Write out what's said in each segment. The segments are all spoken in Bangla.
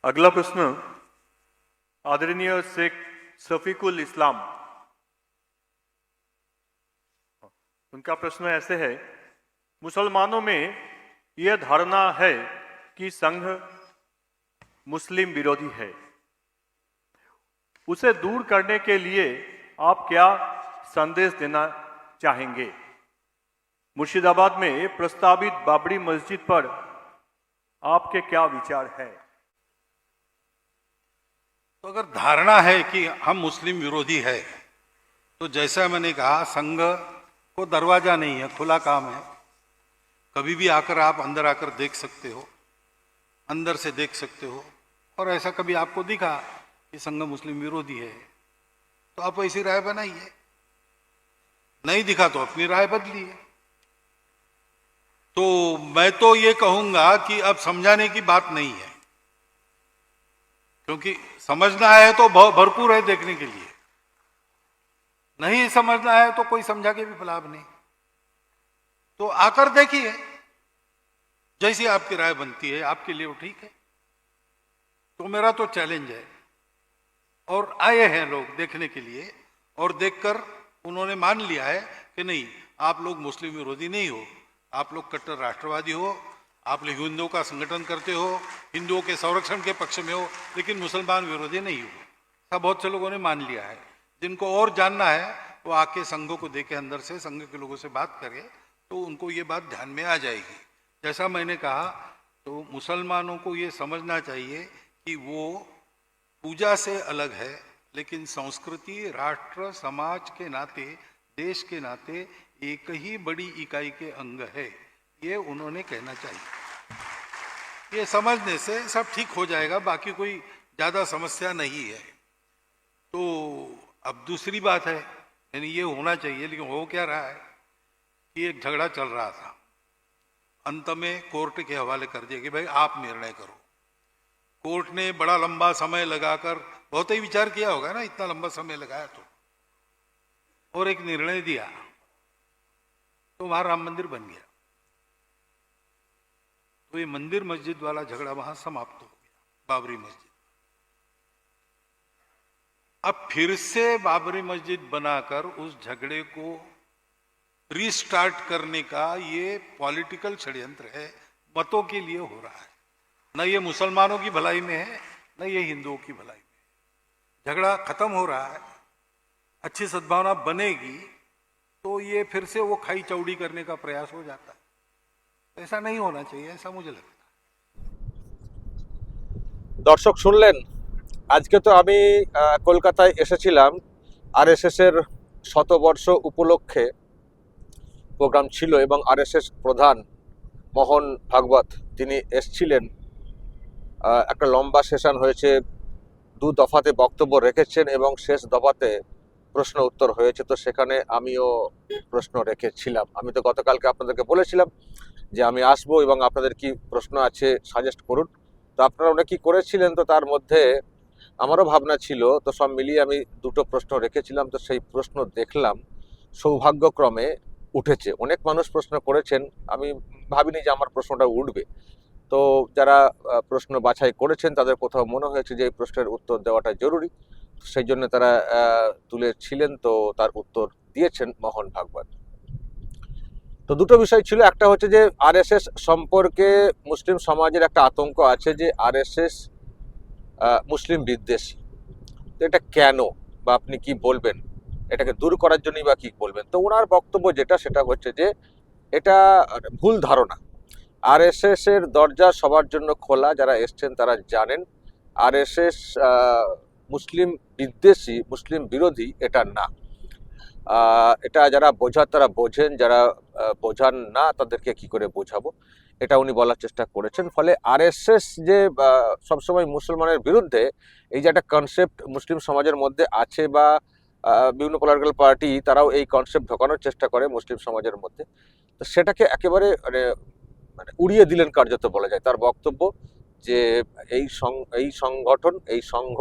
अगला प्रश्न आदरणीय शेख शफीकुल इस्लाम। उनका प्रश्न ऐसे है, मुसलमानों में यह धारणा है कि संघ मुस्लिम विरोधी है, उसे दूर करने के लिए आप क्या संदेश देना चाहेंगे? मुर्शिदाबाद में प्रस्तावित बाबरी मस्जिद पर आपके क्या विचार है? तो अगर धारणा है कि हम मुस्लिम विरोधी है, तो जैसा मैंने कहा, संघ को दरवाजा नहीं है, खुला काम है। कभी भी आकर आप अंदर आकर देख सकते हो, अंदर से देख सकते हो। और ऐसा कभी आपको दिखा कि संघ मुस्लिम विरोधी है, तो आप ऐसी राय बनाइए। नहीं दिखा तो अपनी राय बदलिए। तो मैं तो ये कहूंगा कि अब समझाने की बात नहीं है, क्योंकि समझना है तो भरपूर है देखने के लिए। नहीं समझना है तो कोई समझा के भी लाभ नहीं। तो आकर देखिए, जैसी आपकी राय बनती है आपके लिए वो ठीक है। तो मेरा तो चैलेंज है। और आए हैं लोग देखने के लिए, और देखकर उन्होंने मान लिया है कि नहीं, आप लोग मुस्लिम विरोधी नहीं हो, आप लोग कट्टर राष्ट्रवादी हो, आप लोग हिंदुओं का संगठन करते हो, हिंदुओं के संरक्षण के पक्ष में हो, लेकिन मुसलमान विरोधी नहीं हो। सब बहुत से लोगों ने मान लिया है। जिनको और जानना है वो आके संघों को देखे, अंदर से संघ के लोगों से बात करे, तो उनको ये बात ध्यान में आ जाएगी। जैसा मैंने कहा, तो मुसलमानों को ये समझना चाहिए कि वो पूजा से अलग है, लेकिन संस्कृति, राष्ट्र, समाज के नाते, देश के नाते एक ही बड़ी इकाई के अंग है। ये उन्होंने कहना चाहिए। ये समझने से सब ठीक हो जाएगा, बाकी कोई ज्यादा समस्या नहीं है। तो अब दूसरी बात है, यानी ये होना चाहिए, लेकिन हो क्या रहा है कि एक झगड़ा चल रहा था, अंत में कोर्ट के हवाले कर दिया कि भाई आप निर्णय करो। कोर्ट ने बड़ा लंबा समय लगाकर, बहुत ही विचार किया होगा ना, इतना लंबा समय लगाया तो, और एक निर्णय दिया, तो वहां राम मंदिर बन गया। तो ये मंदिर मस्जिद वाला झगड़ा वहां समाप्त हो गया, बाबरी मस्जिद। अब फिर से बाबरी मस्जिद बनाकर उस झगड़े को रीस्टार्ट करने का ये पॉलिटिकल षड्यंत्र है, मतों के लिए हो रहा है। न ये मुसलमानों की भलाई में है, न ये हिंदुओं की भलाई में। झगड़ा खत्म हो रहा है, अच्छी सद्भावना बनेगी तो ये फिर से वो खाई चौड़ी करने का प्रयास हो जाता है। ऐसा नहीं होना चाहिए, ऐसा मुझे लगता है। দর্শক শুনলেন, আজকে তো আমি কলকাতায় এসেছিলাম, আরএসএস এর শতবর্ষ উপলক্ষে প্রোগ্রাম ছিল এবং আরএসএস প্রধান মোহন ভাগবত তিনি এসেছিলেন। একটা লম্বা সেশন হয়েছে, দু দফাতে বক্তব্য রেখেছেন এবং শেষ দফাতে প্রশ্ন উত্তর হয়েছে। তো সেখানে আমিও প্রশ্ন রেখেছিলাম। আমি তো গতকালকে আপনাদেরকে বলেছিলাম যে আমি আসবো এবং আপনাদের কি প্রশ্ন আছে সাজেস্ট করুন। তো আপনারা অনেকেই করেছিলেন, তো তার মধ্যে আমারও ভাবনা ছিল, তো সব মিলিয়ে আমি দুটো প্রশ্ন রেখেছিলাম। তো সেই প্রশ্ন দেখলাম সৌভাগ্যক্রমে উঠেছে। অনেক মানুষ প্রশ্ন করেছেন, আমি ভাবিনি যে আমার প্রশ্নটা উঠবে। তো যারা প্রশ্ন বাছাই করেছেন তাদের কোথাও মনে হয়েছে যে এই প্রশ্নের উত্তর দেওয়াটা জরুরি, সেই জন্য তারা তুলেছিলেন, তো তার উত্তর দিয়েছেন মোহন ভাগবত। তো দুটো বিষয় ছিল, একটা হচ্ছে যে আরএসএস সম্পর্কে মুসলিম সমাজের একটা আতঙ্ক আছে যে আরএসএস মুসলিম বিদ্বেষী। তো এটা কেন, বা আপনি কি বলবেন, এটাকে দূর করার জন্যই বা কি বলবেন? তো ওনার বক্তব্য যেটা, সেটা হচ্ছে যে এটা ভুল ধারণা। আরএসএস এর দরজা সবার জন্য খোলা, যারা এসছেন তারা জানেন। আরএসএস মুসলিম বিদ্বেষী, মুসলিম বিরোধী এটা না। এটা যারা বোঝার তারা বোঝেন, যারা বোঝান না তাদেরকে কি করে বোঝাবো, এটা উনি বলার চেষ্টা করেছেন। ফলে আরএসএস যে সবসময় মুসলমানের বিরুদ্ধে, এই যে একটা কনসেপ্ট মুসলিম সমাজের মধ্যে আছে, বা বিভিন্ন পলিটিক্যাল পার্টি তারাও এই কনসেপ্ট ঢোকানোর চেষ্টা করে মুসলিম সমাজের মধ্যে, তো সেটাকে একেবারে মানে উড়িয়ে দিলেন কার্যত বলা যায়। তার বক্তব্য যে এই সংগঠন, এই সংঘ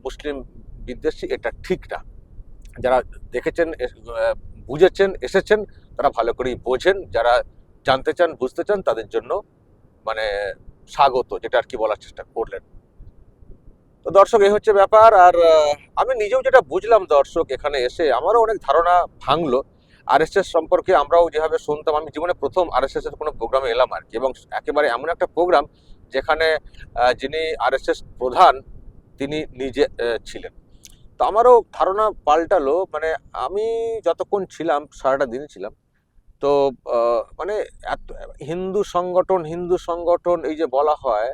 মুসলিম বিদ্বেষী, এটা ঠিক না। যারা দেখেছেন, বুঝেছেন, এসেছেন, তারা ভালো করেই বোঝেন। যারা জানতে চান, বুঝতে চান, তাদের জন্য মানে স্বাগত, যেটা আর কি বলার চেষ্টা করলেন। তো দর্শক, এই হচ্ছে ব্যাপার। আর আমি নিজেও যেটা বুঝলাম দর্শক, এখানে এসে আমারও অনেক ধারণা ভাঙলো আরএসএস সম্পর্কে। আমরাও যেভাবে শুনতাম, আমি জীবনে প্রথম আরএসএস এর কোনো প্রোগ্রামে এলাম আর কি, এবং একেবারে এমন একটা প্রোগ্রাম যেখানে যিনি আরএসএস প্রধান তিনি নিজে ছিলেন। তো আমারও ধারণা পাল্টালো। মানে আমি যতক্ষণ ছিলাম, সারাটা দিন ছিলাম, তো মানে এত হিন্দু সংগঠন এই যে বলা হয়,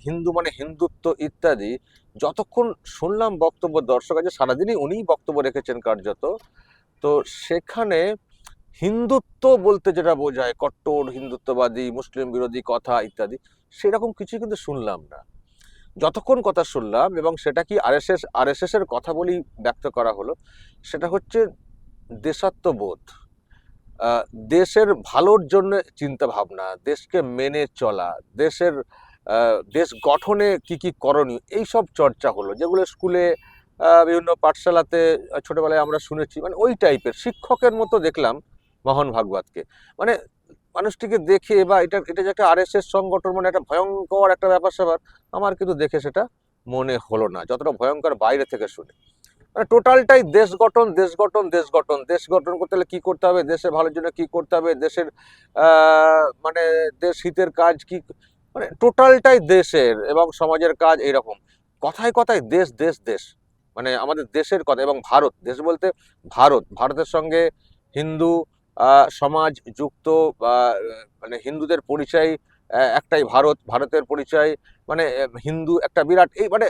হিন্দু মানে হিন্দুত্ব ইত্যাদি, যতক্ষণ শুনলাম বক্তব্য দর্শক আছে, সারাদিনই উনিই বক্তব্য রেখেছেন কার্যত। তো সেখানে হিন্দুত্ব বলতে যেটা বোঝায়, কট্টর হিন্দুত্ববাদী, মুসলিম বিরোধী কথা ইত্যাদি, সেরকম কিছু কিন্তু শুনলাম না যতক্ষণ কথা শুনলাম। এবং সেটা কি আরএসএস এর কথা বলেই ব্যক্ত করা হলো, সেটা হচ্ছে দেশাত্মবোধ, আহ, দেশের ভালোর জন্য চিন্তা ভাবনা, দেশকে মেনে চলা, দেশ গঠনে কি কি করণীয়, এইসব চর্চা হলো, যেগুলো স্কুলে বিভিন্ন পাঠশালাতে ছোটবেলায় আমরা শুনেছি। মানে ওই টাইপের শিক্ষকের মতো দেখলাম মোহন ভাগবতকে। মানে মানুষটিকে দেখে, বা এটা এটা যে একটা আরএসএস সংগঠন, মানে একটা ভয়ঙ্কর একটা ব্যাপার স্যাপার, আমার কিন্তু দেখে সেটা মনে হলো না, যতটা ভয়ঙ্কর বাইরে থেকে শুনে। মানে টোটালটাই দেশ গঠন, দেশ গঠন, দেশ গঠন। দেশ গঠন করতে হলে কি করতে হবে, দেশের ভালোর জন্য কি করতে হবে, দেশের মানে দেশ হিতের কাজ কি, মানে টোটালটাই দেশের এবং সমাজের কাজ, এইরকম কথায় কথায় দেশ দেশ দেশ, মানে আমাদের দেশের কথা। এবং ভারত, দেশ বলতে ভারতের সঙ্গে হিন্দু সমাজ যুক্ত, বা মানে হিন্দুদের পরিচয় একটাই, ভারতের পরিচয়, মানে হিন্দু একটা বিরাট, এই মানে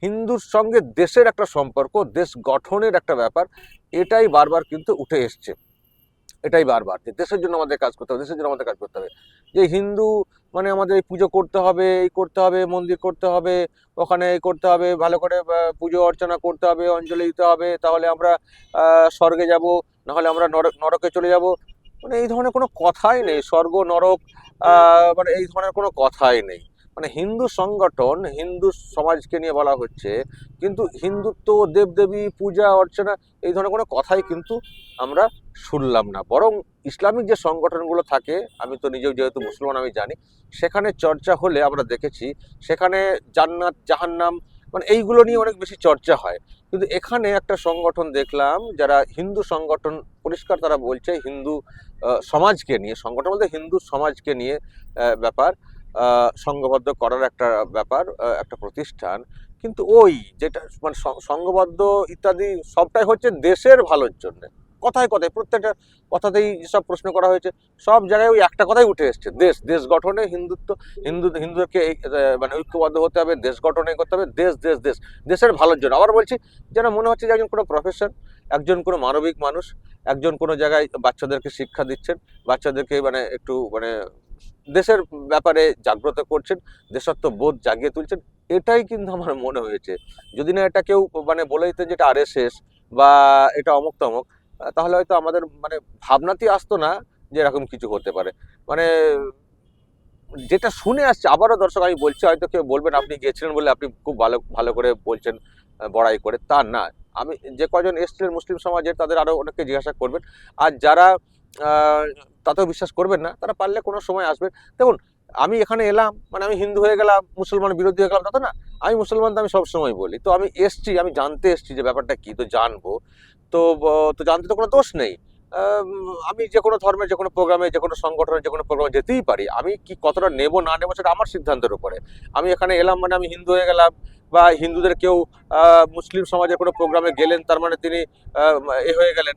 হিন্দুর সঙ্গে দেশের একটা সম্পর্ক, দেশ গঠনের একটা ব্যাপার, এটাই বারবার কিন্তু উঠে এসছে। এটাই বারবার যে দেশের জন্য আমাদের কাজ করতে হবে, দেশের জন্য আমাদের কাজ করতে হবে। যে হিন্দু মানে আমাদের এই পুজো করতে হবে, এই করতে হবে, মন্দির করতে হবে, ওখানে এই করতে হবে, ভালো করে পুজো অর্চনা করতে হবে, অঞ্জলি দিতে হবে, তাহলে আমরা স্বর্গে যাব, নাহলে আমরা নরকে চলে যাব। মানে এই ধরনের কোনো কথাই নেই, স্বর্গ নরক মানে এই ধরনের কোনো কথাই নেই। মানে হিন্দু সংগঠন, হিন্দু সমাজকে নিয়ে বলা হচ্ছে, কিন্তু হিন্দুত্ব, দেবদেবী, পূজা অর্চনা, এই ধরনের কোনো কথাই কিন্তু আমরা শুনলাম না। বরং ইসলামিক যে সংগঠনগুলো থাকে, আমি তো নিজেও যেহেতু মুসলমান আমি জানি, সেখানে চর্চা হলে আমরা দেখেছি সেখানে জান্নাত জাহান্নাম মানে এইগুলো নিয়ে অনেক বেশি চর্চা হয়। কিন্তু এখানে একটা সংগঠন দেখলাম, যারা হিন্দু সংগঠন, পরিষ্কার তারা বলছে হিন্দু সমাজকে নিয়ে, সংগঠন বলতে হিন্দু সমাজকে নিয়ে ব্যাপার, সংঘবদ্ধ করার একটা ব্যাপার, একটা প্রতিষ্ঠান। কিন্তু ওই যেটা মানে সংঘবদ্ধ ইত্যাদি সবটাই হচ্ছে দেশের ভালোর জন্য। কথায় কথায় প্রত্যেকটা কথাতেই যেসব প্রশ্ন করা হয়েছে, সব জায়গায় ওই একটা কথাই উঠে এসছে, দেশ গঠনে হিন্দুত্ব, হিন্দুদেরকে মানে ঐক্যবদ্ধ হতে হবে, দেশ গঠনে করতে হবে, দেশ দেশ দেশ, দেশের ভালোর জন্য। আবার বলছি, যেন মনে হচ্ছে যে একজন কোনো প্রফেশন, একজন কোনো মানবিক মানুষ, একজন কোনো জায়গায় বাচ্চাদেরকে শিক্ষা দিচ্ছেন, বাচ্চাদেরকে মানে একটু মানে দেশের ব্যাপারে জাগ্রত করছেন, দেশাত্মবোধ জাগিয়ে তুলছেন। এটাই কিন্তু আমার মনে হয়েছে। যদি না এটা কেউ মানে বলে দিতেন যে এটা আরএসএস বা এটা অমুক তমুক, তাহলে হয়তো আমাদের মানে ভাবনাতেই আসতো না যে এরকম কিছু হতে পারে। মানে যেটা শুনে আসছে, আবারও দর্শক আমি বলছি, হয়তো কেউ বলবেন আপনি গিয়েছিলেন বলে আপনি খুব ভালো ভালো করে বলছেন, বড়াই করে, তা না। আমি যে কজন এসছিলেন মুসলিম সমাজের, তাদের আরো অনেককে জিজ্ঞাসা করবেন। আর যারা তাতেও বিশ্বাস করবেন না, তারা পারলে কোনো সময় আসবেন। দেখুন, আমি এখানে এলাম মানে আমি হিন্দু হয়ে গেলাম, মুসলমান বিরোধী হয়ে গেলাম, তা তো না। আমি মুসলমান, তো আমি সবসময় বলি, তো আমি এসছি, আমি জানতে এসছি যে ব্যাপারটা কি, তো জানবো। তো তো জানতে তো কোনো দোষ নেই। আমি যে কোনো ধর্মের যে কোনো প্রোগ্রামে, যে কোনো সংগঠনের যে কোনো প্রোগ্রামে যেতেই পারি। আমি কি কতটা নেব না নেবো সেটা আমার সিদ্ধান্তের উপরে। আমি এখানে এলাম মানে আমি হিন্দু হয়ে গেলাম, বা হিন্দুদের কেউ মুসলিম সমাজের কোনো প্রোগ্রামে গেলেন, তার মানে তিনি এ হয়ে গেলেন,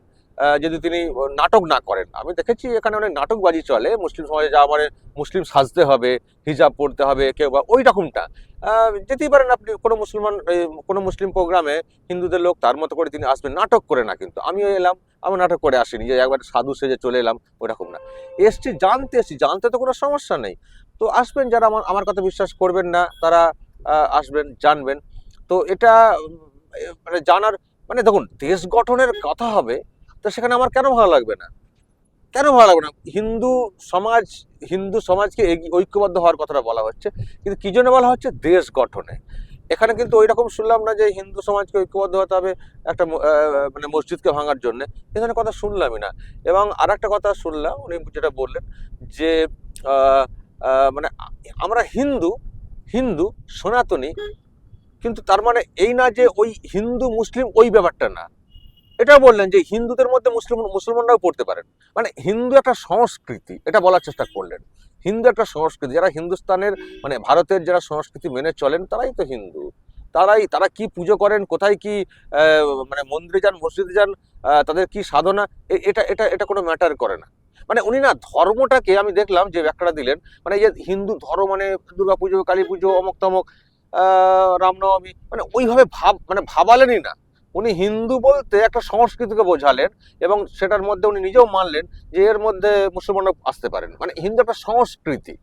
যদি তিনি নাটক না করেন। আমি দেখেছি এখানে অনেক নাটকবাজি চলে মুসলিম সমাজে, যা মানে মুসলিম সাজতে হবে, হিজাব পড়তে হবে, কেউ বা ওই রকমটা। যেতেই পারেন আপনি কোনো কোনো মুসলিম প্রোগ্রামে, হিন্দুদের লোক তার মতো করে তিনি আসবেন, নাটক করে না। কিন্তু আমিও এলাম, আমি নাটক করে আসিনি যে একবার সাধু সেজে চলে এলাম, ওরকম না। এসছি জানতে তো কোনো সমস্যা নেই। তো আসবেন, যারা আমার কথা বিশ্বাস করবেন না তারা আসবেন, জানবেন। তো এটা মানে জানার, মানে দেখুন, দেশ গঠনের কথা হবে, তো সেখানে আমার কেন ভালো লাগবে না, কেন ভালো লাগবে না? হিন্দু সমাজকে ঐক্যবদ্ধ হওয়ার কথাটা বলা হচ্ছে, কিন্তু কি জন্য বলা হচ্ছে? দেশ গঠনে। এখানে কিন্তু ওই রকম শুনলাম না যে হিন্দু সমাজকে ঐক্যবদ্ধ হতে হবে একটা মানে মসজিদকে ভাঙার জন্য, এ ধরনের কথা শুনলামই না। এবং আর একটা কথা শুনলাম, উনি যেটা বললেন যে মানে আমরা হিন্দু হিন্দু সনাতনী, কিন্তু তার মানে এই না যে ওই হিন্দু মুসলিম ওই ব্যাপারটা না। এটা বললেন যে হিন্দুদের মধ্যে মুসলমানরাও পড়তে পারেন, মানে হিন্দু একটা সংস্কৃতি, এটা বলার চেষ্টা করলেন। হিন্দু একটা সংস্কৃতি, যারা হিন্দুস্তানের মানে ভারতের যারা সংস্কৃতি মেনে চলেন তারাই তো হিন্দু। তারা কি পুজো করেন, কোথায় কি মানে মন্দিরে যান, মসজিদে যান, তাদের কি সাধনা, এটা এটা এটা কোনো ম্যাটার করে না। মানে উনি না ধর্মটাকে, আমি দেখলাম যে ব্যাখ্যাটা দিলেন, মানে এই যে হিন্দু ধর্ম মানে দুর্গা পুজো, কালী পুজো, অমুক তমক, রামনবমী, মানে ওইভাবে মানে ভাবালেনই না। উনি হিন্দু বলতে একটা সংস্কৃতিকে বোঝালেন, এবং সেটার মধ্যে উনি নিজেও মানলেন যে এর মধ্যে মুসলমানরা আসতে পারেন, মানে হিন্দু একটা সংস্কৃতি।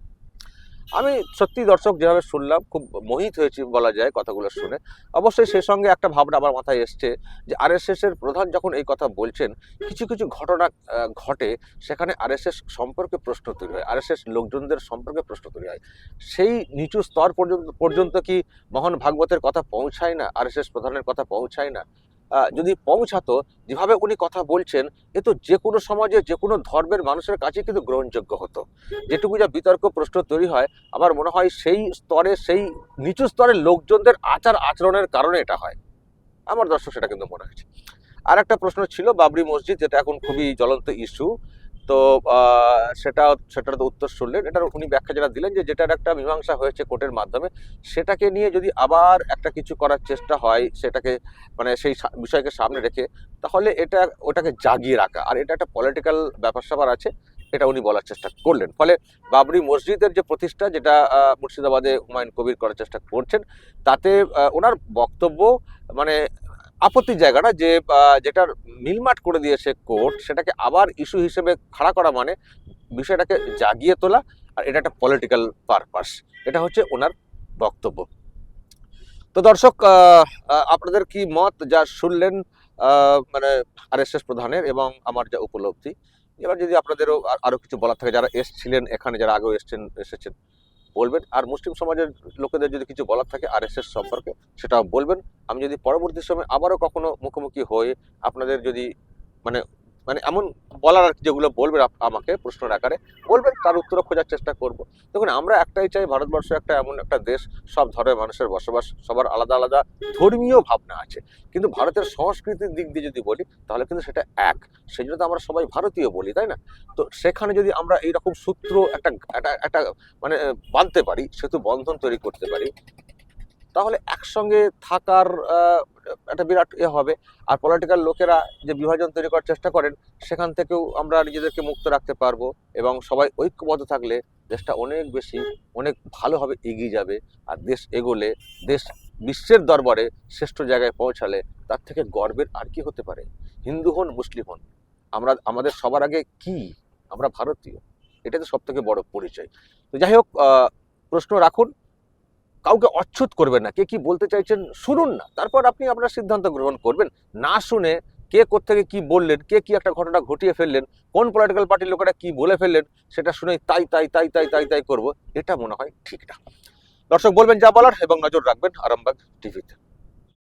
আমি সত্যি দর্শক যেভাবে শুনলাম খুব মোহিত হয়েছি বলা যায় কথাগুলো শুনে। অবশ্যই সেই সঙ্গে একটা ভাবনা আমার মাথায় এসছে যে আরএসএস এর প্রধান যখন এই কথা বলছেন, কিছু কিছু ঘটনা ঘটে, সেখানে আরএসএস সম্পর্কে প্রশ্ন তৈরি হয়, আরএসএস লোকজনদের সম্পর্কে প্রশ্ন তৈরি হয়। সেই নিচু স্তর পর্যন্ত কি মহান ভাগবতের কথা পৌঁছায় না, আরএসএস প্রধানের কথা পৌঁছায় না? যদি পৌঁছাতো, যেভাবে উনি কথা বলছেন, এ তো যে কোনো সমাজে যে কোনো ধর্মের মানুষের কাছে কিন্তু গ্রহণযোগ্য হতো। যেটুকু যা বিতর্ক প্রশ্ন তৈরি হয়, আমার মনে হয় সেই স্তরে, সেই নিচু স্তরের লোকজনদের আচার আচরণের কারণে এটা হয়। আমার দর্শক সেটা কিন্তু মনে হয়েছে। আর একটা প্রশ্ন ছিল বাবরি মসজিদ, যেটা এখন খুবই জ্বলন্ত ইস্যু। তো সেটার তো উত্তর শুনলেন। এটার উনি ব্যাখ্যা যেটা দিলেন যে যেটার একটা মীমাংসা হয়েছে কোর্টের মাধ্যমে, সেটাকে নিয়ে যদি আবার একটা কিছু করার চেষ্টা হয়, সেটাকে মানে সেই বিষয়কে সামনে রেখে, তাহলে ওটাকে জাগিয়ে রাখা, আর এটা একটা পলিটিক্যাল ব্যাপার স্যাপার আছে, এটা উনি বলার চেষ্টা করলেন। ফলে বাবরি মসজিদের যে প্রতিষ্ঠা, যেটা মুর্শিদাবাদে হুমায়ুন কবির করার চেষ্টা করছেন, তাতে ওনার বক্তব্য মানে আপত্তির জায়গাটা যে যেটার মিলমাট করে দিয়েছে কোর্ট, সেটাকে আবার ইস্যু হিসেবে খাড়া করা মানে বিষয়টাকে জাগিয়ে তোলা, আর এটা একটা পলিটিক্যাল পারপাস। এটা হচ্ছে ওনার বক্তব্য। তো দর্শক, আপনাদের কি মত যা শুনলেন মানে আরএসএস প্রধানের, এবং আমার যা উপলব্ধি? এবার যদি আপনাদেরও আরো কিছু বলার থাকে, যারা এসেছিলেন এখানে, যারা আগেও এসেছেন, বলবেন। আর মুসলিম সমাজের লোকেদের যদি কিছু বলার থাকে আরএসএস সম্পর্কে, সেটাও বলবেন। আমি যদি পরবর্তী সময় আবারও কখনো মুখোমুখি হয়ে আপনাদের যদি মানে মানে এমন বলার আর কি, যেগুলো বলবেন আমাকে প্রশ্নের আকারে বলবেন, তার উত্তর খোঁজার চেষ্টা করব। দেখুন, আমরা একটাই চাই, ভারতবর্ষ একটা এমন একটা দেশ, সব ধর্মের মানুষের বসবাস, সবার আলাদা আলাদা ধর্মীয় ভাবনা আছে, কিন্তু ভারতের সংস্কৃতির দিক দিয়ে যদি বলি, তাহলে কিন্তু সেটা এক। সেই জন্য তো আমরা সবাই ভারতীয় বলি, তাই না? তো সেখানে যদি আমরা এইরকম সূত্র একটা একটা একটা মানে বাঁধতে পারি, সেতু বন্ধন তৈরি করতে পারি, তাহলে একসঙ্গে থাকার একটা বিরাট হবে। আর পলিটিক্যাল লোকেরা যে বিভাজন তৈরি করার চেষ্টা করেন, সেখান থেকেও আমরা নিজেদেরকে মুক্ত রাখতে পারবো, এবং সবাই ঐক্যবদ্ধ থাকলে দেশটা অনেক বেশি, অনেক ভালোভাবে এগিয়ে যাবে। আর দেশ এগোলে, দেশ বিশ্বের দরবারে শ্রেষ্ঠ জায়গায় পৌঁছালে, তার থেকে গর্বের আর কি হতে পারে? হিন্দু হন, মুসলিম হন, আমাদের সবার আগে কি, আমরা ভারতীয়। এটাই তো সব থেকে বড় পরিচয়। তো যাই হোক, প্রশ্ন রাখুন, কাউকে অচ্ছুত করবেন না। কে কি বলতে চাইছেন শুনুন না, তারপর আপনি আপনার সিদ্ধান্ত গ্রহণ করবেন। না শুনে কে কোত্থেকে কি বললেন, কে কি একটা ঘটনা ঘটিয়ে ফেললেন, কোন পলিটিক্যাল পার্টির লোকেরা কি বলে ফেললেন, সেটা শুনেই তাই তাই তাই তাই তাই তাই করবো, এটা মনে হয় ঠিক না। দর্শক, বলবেন যা বলার, এবং নজর রাখবেন আরামবাগ টিভিতে।